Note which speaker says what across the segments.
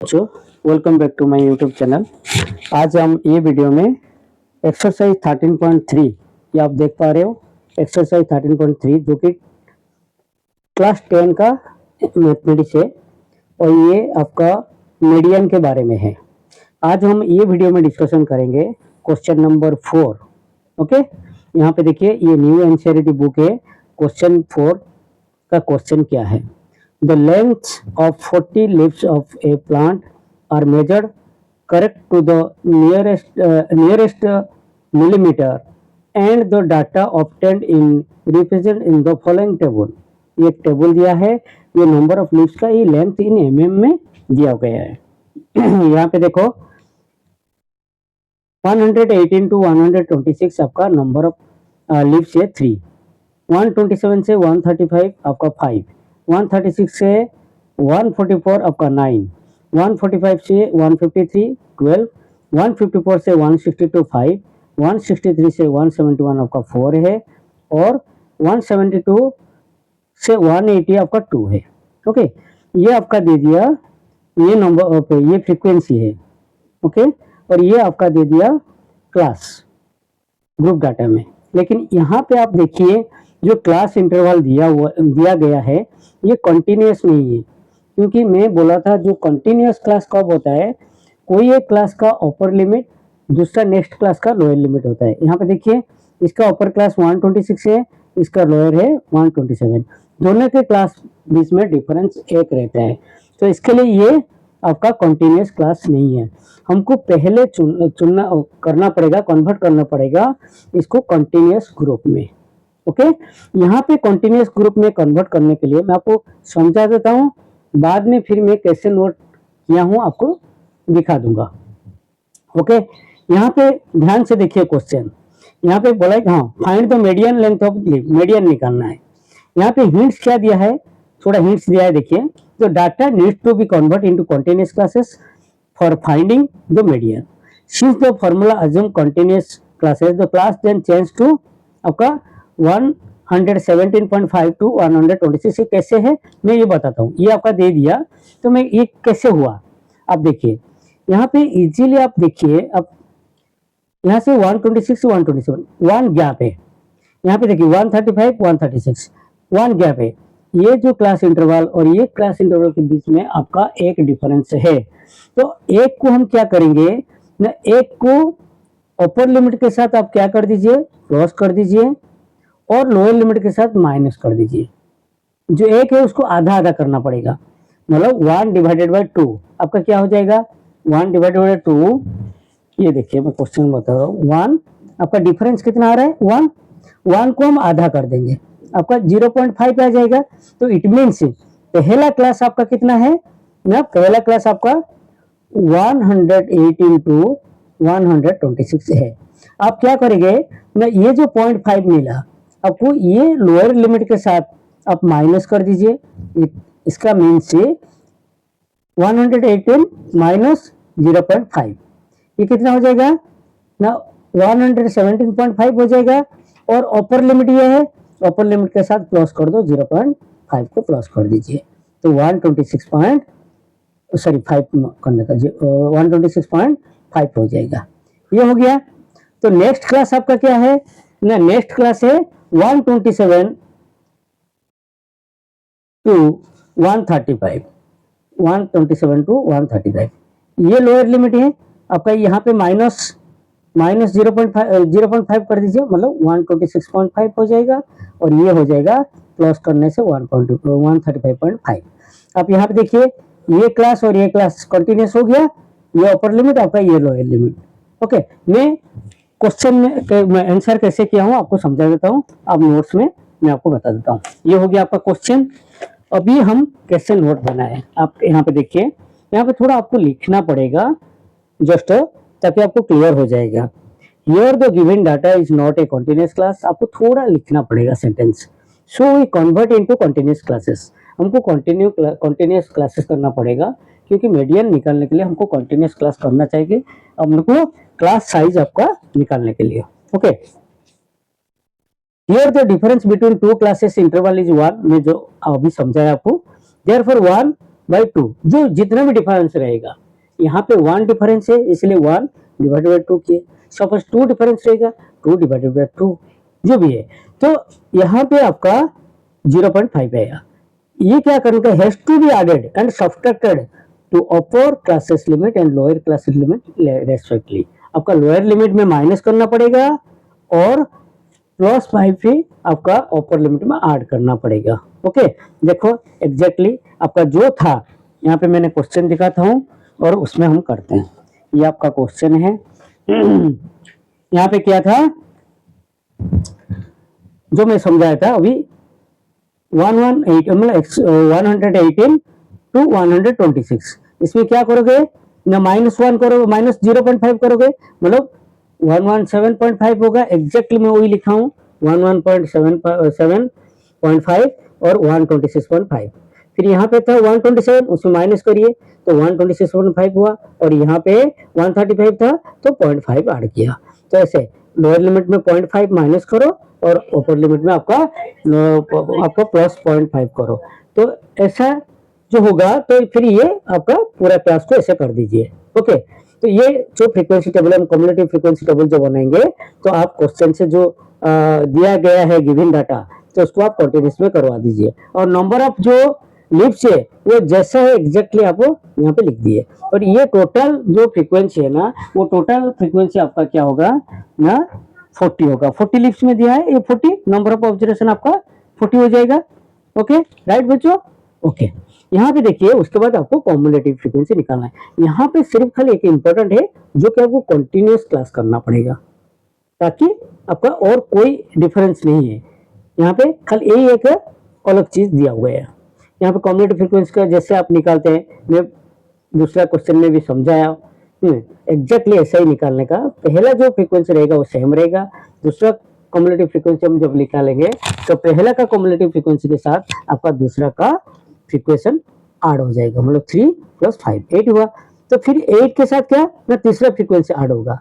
Speaker 1: बच्चों, welcome back to my YouTube channel. आज हम ये वीडियो में एक्सरसाइज 13.3 ये आप देख पा रहे हो। एक्सरसाइज 13.3 जो कि क्लास 10 का मैथमेटिक्स है और ये आपका मीडियन के बारे में है। आज हम ये वीडियो में डिस्कशन करेंगे क्वेश्चन नंबर 4। ओके, यहाँ पे देखिए ये न्यू एनसीईआरटी बुक है। क्वेश्चन 4 का क्वेश्चन क्या है? The length of 40 leaves of a plant are measured correct to the nearest millimeter, and the data obtained in represent in the following table। ये एक टेबल दिया है, ये नंबर ऑफ लीव्स का ये लेंथ इन mm में दिया गया है। यहाँ पे देखो 118 to 126 आपका नंबर ऑफ लीव्स है 3, 127 से 135 आपका 5, 136 से 144 आपका 9, 145 से 153 12, 154 से 162 5, 163 से 171 आपका 4 है और 172 से 180 आपका 2 है। ओके, ये आपका दे दिया ये नंबर, ये फ्रीक्वेंसी है। ओके, और ये आपका दे दिया क्लास ग्रुप डाटा में। लेकिन यहाँ पे आप देखिए जो क्लास इंटरवल दिया गया है ये कंटिन्यूस नहीं है, क्योंकि मैं बोला था जो कंटिन्यूस क्लास कब होता है, कोई एक क्लास का अपर लिमिट दूसरा नेक्स्ट क्लास का लोअर लिमिट होता है। यहाँ पे देखिए इसका अपर क्लास 126 है, इसका लोअर है 127, दोनों के क्लास बीच में डिफरेंस एक रहता है। तो इसके लिए ये आपका कंटिन्यूस क्लास नहीं है। हमको पहले चुनना करना पड़ेगा, कन्वर्ट करना पड़ेगा इसको कंटिन्यूस ग्रुप में। ओके, यहाँ पे कंटिन्यूस ग्रुप में कन्वर्ट करने के लिए मैं आपको समझा देता हूँ, बाद में फिर मैं कैसे नोट किया हूँ आपको दिखा दूंगा। ओके, यहाँ पे ध्यान से देखिए क्वेश्चन। यहाँ पे बोला है हाँ find the median length of leaf, median निकालना है। यहाँ पे हिंट्स क्या दिया है, थोड़ा हिंट्स दिया है देखिए। तो data needs to be convert into continuous classes for finding the median. Since the formula assume continuous classes the class then change to आपका 117.5 टू 126। ये कैसे है मैं ये बताता हूँ। ये आपका दे दिया तो मैं ये कैसे हुआ आप देखिए। यहाँ पे इजीली आप देखिए, अब यहाँ से 126 से 127 वन गैप है। यहाँ पे देखिए 135 136 वन गैप है। ये जो क्लास इंटरवल और ये क्लास इंटरवल के बीच में आपका एक डिफरेंस है। तो एक को हम क्या करेंगे ना, एक को अपर लिमिट के साथ आप क्या कर दीजिए, क्रॉस कर दीजिए और लोअर लिमिट के साथ माइनस कर दीजिए। जो एक है उसको आधा आधा करना पड़ेगा, मतलब 1 डिवाइडेड बाई 2 आपका क्या हो जाएगा 1 डिवाइडेड बाई 2। ये देखिए मैं क्वेश्चन बता रहा हूँ। 1 आपका डिफरेंस कितना आ रहा है 1, 1 को हम आधा कर देंगे आपका 0.5 आ जाएगा। तो इट मीन्स पहला क्लास आपका कितना है ना, पहला क्लास आपका 118 टू 126 है। आप क्या करेंगे ना, ये जो 0.5 मिला आपको ये लोअर लिमिट के साथ आप माइनस कर दीजिए। इसका मीन से 118 माइनस 0.5 ये कितना हो जाएगा ना 117.5 हो जाएगा। और अपर लिमिट ये है, अपर लिमिट के साथ प्लस कर दो 0.5 को प्लस कर दीजिए तो 126.5 करने का 126.5 हो जाएगा। ये हो गया। तो नेक्स्ट क्लास आपका क्या है ना, नेक्स्ट क्लास है 127 टू 135, 127 टू 135 ये लोअर लिमिट है आपका। यहाँ पे माइनस 0.5 कर दीजिए, मतलब 126.5 हो जाएगा और ये हो जाएगा प्लस करने से 135.5। आप यहाँ पे देखिए ये क्लास और ये क्लास कंटिन्यूस हो गया, ये अपर लिमिट आपका, ये लोअर लिमिट। ओके, मैं क्वेश्चन में आंसर कैसे किया हूँ आपको समझा देता हूँ, आप नोट्स में मैं आपको बता देता हूँ। ये हो गया आपका क्वेश्चन। अभी हम कैसे नोट बनाए आप यहाँ पे देखिए, यहाँ पे थोड़ा आपको लिखना पड़ेगा जस्ट, ताकि आपको क्लियर हो जाएगा। Here the given data is not a continuous class, आपको थोड़ा लिखना पड़ेगा sentence. So we convert into continuous classes, हमको कंटिन्यूअस क्लासेस करना पड़ेगा, क्योंकि मीडियन निकालने के लिए हमको कंटिन्यूअस क्लास करना चाहिए हमको क्लास साइज आपका निकालने के लिए। Okay, here the difference between two classes interval is 1, मैं जो अभी समझाया आपको। देयरफॉर 1 बाई 2, जो जितना भी डिफरेंस रहेगा, यहाँ पे 1 डिफरेंस है इसलिए 1 डिवाइडेड बाई 2 किए। सपोज 2 डिफरेंस रहेगा 2 डिवाइडेड बाई 2, जो भी है। तो यहाँ पे आपका 0.5 आएगा। ये क्या करना है, has to be added and subtracted to upper classes limit and lower classes limit respectively. आपका लोअर लिमिट में माइनस करना पड़ेगा और +5 भी आपका अपर लिमिट में ऐड करना पड़ेगा। ओके, देखो एग्जैक्टली आपका जो था, यहाँ पे मैंने क्वेश्चन दिखाता हूँ और उसमें हम करते हैं। ये आपका क्वेश्चन है। यहाँ पे क्या था जो मैं समझाया था अभी, 118 मतलब 118 टू 126, इसमें क्या करोगे ना, -1 करोगे, -0.5 करोगे, मतलब 117.5 होगा। एग्जैक्टली मैं वही लिखा हूँ, 11.7.5 और 126.5। फिर यहाँ पे था 127, उसमें माइनस करिए तो 126.5 हुआ, और यहाँ पे 135 था तो 0.5 ऐड किया। तो ऐसे लोअर लिमिट में 0.5 माइनस करो और अपर लिमिट में आपका +0.5 करो, तो ऐसा जो होगा। तो फिर ये आपका पूरा क्लास को ऐसे कर दीजिए। ओके, तो ये जो फ्रीक्वेंसी टेबल हम कम्युलेटिव फ्रीक्वेंसी टेबल जो बनाएंगे, तो आप क्वेश्चन से जो दिया गया है गिवन डाटा, तो उसको आप कंटिन्यूस में करवा दीजिए, और नंबर ऑफ जो लीव्स है वो जैसा है एग्जैक्टली आप यहाँ पे लिख दिए। और ये टोटल जो फ्रीक्वेंसी है ना, वो टोटल फ्रीक्वेंसी आपका क्या होगा ना, 40 होगा। 40 लीव्स में दिया है, ये 40 नंबर ऑफ ऑब्जर्वेशन आपका 40 हो जाएगा। ओके राइट बच्चों। ओके, यहाँ पे देखिए उसके बाद आपको कॉम्युलेटिव फ्रीक्वेंसी निकालना है। यहाँ पे सिर्फ खाली एक इंपॉर्टेंट है जो कि आपको कंटिन्यूस क्लास करना पड़ेगा, ताकि आपका और कोई डिफरेंस नहीं है। यहाँ पे खाली यही एक अलग चीज दिया हुआ है। यहाँ पे कॉम्युलेटिव फ्रीक्वेंसी का जैसे आप निकालते हैं, मैं दूसरा क्वेश्चन में भी समझाया, एग्जैक्टली ऐसा ही निकालने का। पहला जो फ्रीक्वेंसी रहेगा वो सेम रहेगा, दूसरा कॉम्युलेटिव फ्रीक्वेंसी हम जब निकालेंगे तो पहला का कॉम्युलेटिव फ्रीक्वेंसी के साथ आपका दूसरा का फ्रीक्वेंसी ऐड हो जाएगा, मतलब 3 + 5 8 हुआ। तो फिर 8 के साथ क्या ना, तीसरा फ्रीक्वेंसी ऐड होगा,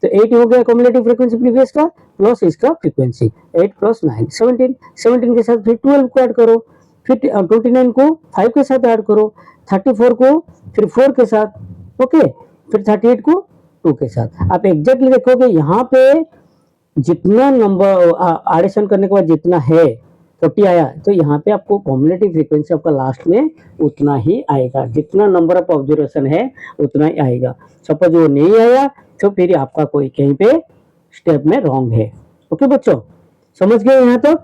Speaker 1: तो 8 हो गया कॉम्युलेटिव फ्रीक्वेंसी प्रीवियस का, प्लस इसका फ्रीक्वेंसी 8 + 9 17, 17 के साथ फिर 12 को ऐड करो, फिर 29 को 5 के साथ ऐड करो, 34 को फिर 4 के साथ, ओके, फिर 38 को 2 के साथ। आप एग्जैक्टली देखोगे यहाँ पे जितना नंबर एडिशन करने के बाद जितना है 40 आया, तो यहाँ पे आपको कॉम्युलेटिव फ्रीक्वेंसी आपका लास्ट में उतना ही आएगा, जितना नंबर ऑफ ऑब्जर्वेशन है उतना ही आएगा। सपोज वो नहीं आया तो फिर आपका कोई कहीं पे स्टेप में रॉन्ग है। ओके बच्चों, समझ गए यहाँ तक।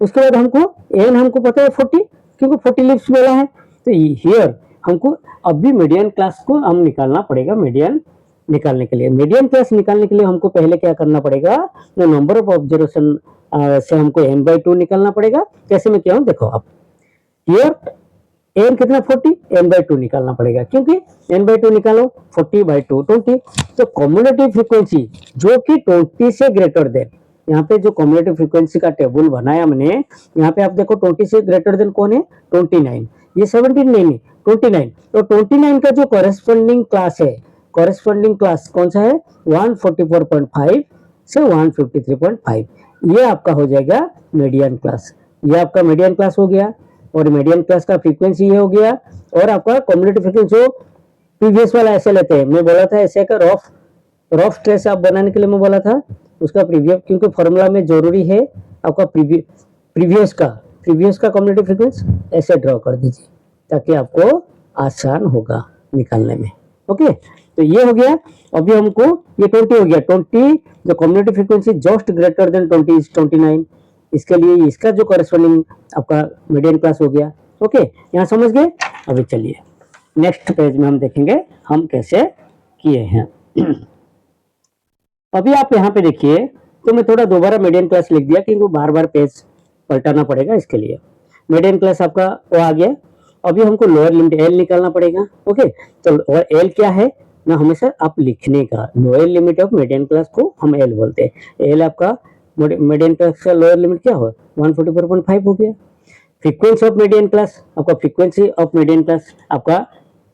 Speaker 1: उसके बाद हमको एन हमको पता है 40, क्योंकि 40 लीव्स मिला है, तो हियर हमको अभी मीडियन क्लास को हम निकालना पड़ेगा। मीडियन निकालने के लिए, मीडियन क्लास निकालने के लिए हमको पहले क्या करना पड़ेगा, नंबर ऑफ ऑब्जर्वेशन से हमको n/2 निकालना पड़ेगा। कैसे मैं क्या हूँ देखो आप, हियर n कितना 40, n/2 निकालना पड़ेगा, क्योंकि n/2 निकालो 40/2 20। तो कॉम्युलेटिव फ्रीक्वेंसी जो कि 20 से ग्रेटर देन, यहाँ पे जो कॉम्युलेटिव फ्रीक्वेंसी का टेबल बनाया मैंने, यहाँ पे आप देखो 20 से ग्रेटर देन कौन है, 29, ये 17 नहीं 29। तो 29 का जो कॉरेस्पॉन्डिंग क्लास है, कॉरेस्पॉन्डिंग क्लास कौन सा है, 144.5 से 153.5, ये आपका हो जाएगा मीडियन क्लास। ये आपका मीडियन क्लास हो गया, और मीडियन क्लास का फ्रीक्वेंसी ये हो गया। और आपका कॉम्युलेटिव फ्रीक्वेंसी जो प्रीवियस वाला ऐसे लेते हैं, मैं बोला था ऐसे का रफ ट्रेस आप बनाने के लिए मैं बोला था उसका प्रीवियस, क्योंकि फॉर्मूला में जरूरी है आपका प्रीवियस का कॉम्युलेटिव फ्रीक्वेंसी ऐसे ड्रॉ कर दीजिए, ताकि आपको आसान होगा निकालने में। ओके, तो ये हो गया। अभी हमको ये 20 हो गया, 20 जो cumulative frequency just greater than 20 is 29, इसके लिए इसका जो कॉरेस्पॉन्डिंग आपका मीडियन क्लास हो गया। ओके, यहाँ समझ गए। अभी चलिए नेक्स्ट पेज में हम देखेंगे हम कैसे किए हैं। अभी आप यहाँ पे देखिए, तो मैं थोड़ा दोबारा मीडियन क्लास लिख दिया, क्योंकि बार बार पेज पलटाना पड़ेगा, इसके लिए मीडियन क्लास आपका वो आ गया। अभी हमको लोअर लिमिट एल निकालना पड़ेगा। ओके, तो और एल क्या है ना, हमेशा आप लिखने का, lower limit of median class को हम एल बोलते हैं। एल आपका मीडियन क्लास का लोअर लिमिट क्या हो, 144.5 हो गया। फ्रीक्वेंसी ऑफ मीडियन क्लास, आपका फ्रीक्वेंसी ऑफ मीडियन क्लास आपका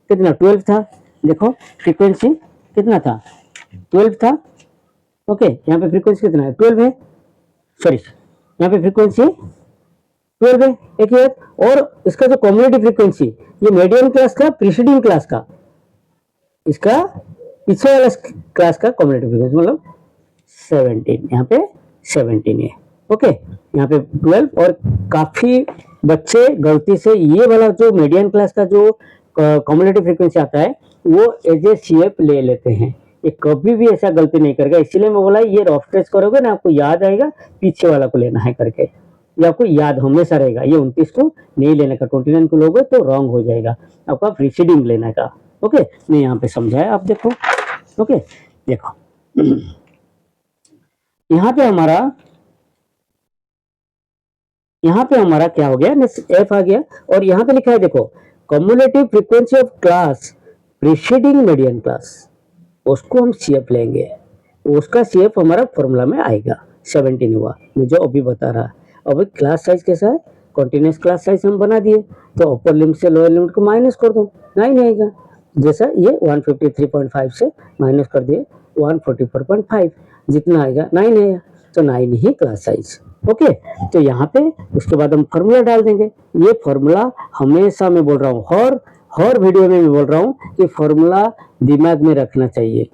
Speaker 1: कितना 12 था। देखो फ्रीक्वेंसी कितना था, 12 था। ओके, यहाँ पे फ्रीक्वेंसी कितना है, 12 है, सॉरी यहाँ पे फ्रीक्वेंसी 12 है, एक ही बात। और इसका जो कम्युलेटिव फ्रीक्वेंसी, ये मीडियन क्लास का प्रीसीडिंग क्लास का, इसका पीछे वाला क्लास का कम्युलेटिव फ्रीक्वेंसी मतलब 17, यहाँ पे 17 है। ओके, यहाँ पे 12। और काफी बच्चे गलती से ये वाला जो मीडियन क्लास का जो कम्युलेटिव फ्रीक्वेंसी आता है वो एज ए सीएफ ले लेते हैं। ये कभी भी ऐसा गलती नहीं करेगा, इसीलिए मैं बोला ये रफ टेस्ट करोगे ना आपको याद आएगा पीछे वाला को लेना है करके, ये आपको याद हमेशा रहेगा। ये 29 को नहीं लेने का, 29 को लोगे तो रॉन्ग हो जाएगा, आपका प्रीसीडिंग लेने का। ओके, मैं यहाँ पे समझाया, आप देखो। ओके, देखो यहाँ पे हमारा क्या हो गया, एफ आ गया। और यहाँ पे लिखा है देखो, cumulative frequency of class preceding median class, उसको हम सीएफ लेंगे, उसका सीएफ हमारा फॉर्मूला में आएगा। 17 हुआ, मैं जो अभी बता रहा। अब क्लास साइज कैसा है, कॉन्टिन्यूस क्लास साइज हम बना दिए, तो अपर लिमिट से लोअर लिमिट को माइनस कर दो, 9 आएगा। जैसा ये 153.5 से माइनस कर दिए 144.5, जितना आएगा 9 आएगा, तो 9 ही क्लास साइज। ओके, तो यहाँ पे उसके बाद हम फॉर्मूला डाल देंगे। ये फॉर्मूला हमेशा मैं बोल रहा हूँ, हर वीडियो में मैं बोल रहा हूँ कि फॉर्मूला दिमाग में रखना चाहिए,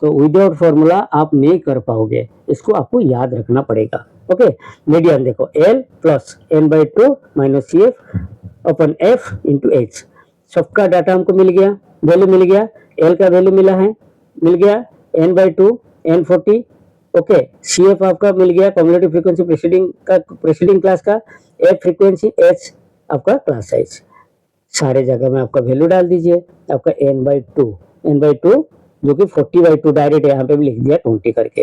Speaker 1: तो विदाउट फॉर्मूला आप नहीं कर पाओगे, इसको आपको याद रखना पड़ेगा। ओके, मीडियन देखो, L plus n/2 minus CF अपन F इंटू H, सबका डाटा हमको मिल गया, वैल्यू मिल गया, L का वैल्यू मिला है, मिल गया n/2 n40। ओके, CF आपका मिल गया, कम्युलेटिव फ्रीक्वेंसी प्रीसीडिंग क्लास का, F फ्रीक्वेंसी, H आपका क्लास साइज। सारे जगह में आपका वैल्यू डाल दीजिए, आपका n/2 जो कि 40/2 डायरेक्ट यहाँ पे भी लिख दिया 20 करके।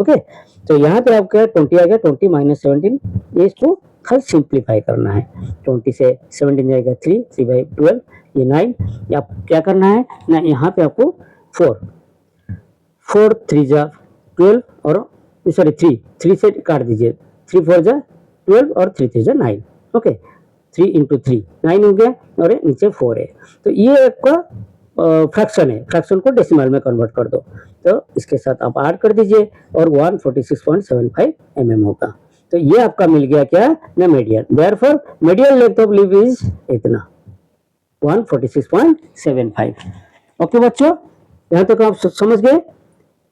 Speaker 1: ओके, तो यहाँ पे आपका 20 आ गया, 20 माइनस 17, ये इसको खाली सिंप्लीफाई करना है। 20 से 17 जाएगा 3/12, ये 9। आप क्या करना है ना, यहाँ पे आपको 4 3 जा 12 और सॉरी 3 से काट दीजिए, 3 4 जा 12 और 3 3 जा 9। ओके, 3 इंटू 3 9 हो गया, और नीचे 4 है। तो ये आपका फ्रैक्शन है, फ्रैक्शन को डेसिमल में कन्वर्ट कर दो, तो इसके साथ आप ऐड कर दीजिए और 146.75 mm होगा। तो ये आपका मिल गया क्या ना, median. Therefore median length of leaf is इतना 146.75। ओके बच्चों, यहाँ तक आप समझ गए।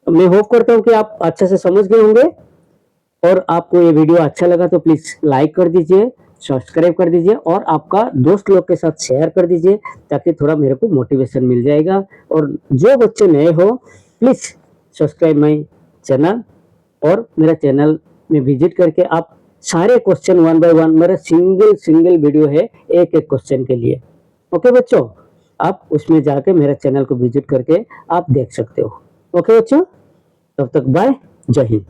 Speaker 1: मैं होप करता हूँ कि आप अच्छे से समझ गए होंगे, और आपको ये वीडियो अच्छा लगा तो प्लीज लाइक कर दीजिए, सब्सक्राइब कर दीजिए, और आपका दोस्त लोग के साथ शेयर कर दीजिए, ताकि थोड़ा मेरे को मोटिवेशन मिल जाएगा। और जो बच्चे नए हो प्लीज सब्सक्राइब माय चैनल, और मेरा चैनल में विजिट करके आप सारे क्वेश्चन 1 बाय 1, मेरा सिंगल वीडियो है एक क्वेश्चन के लिए। ओके बच्चों, आप उसमें जाके मेरा चैनल को विजिट करके आप देख सकते हो। ओके बच्चों, तब तक बाय, जय हिंद।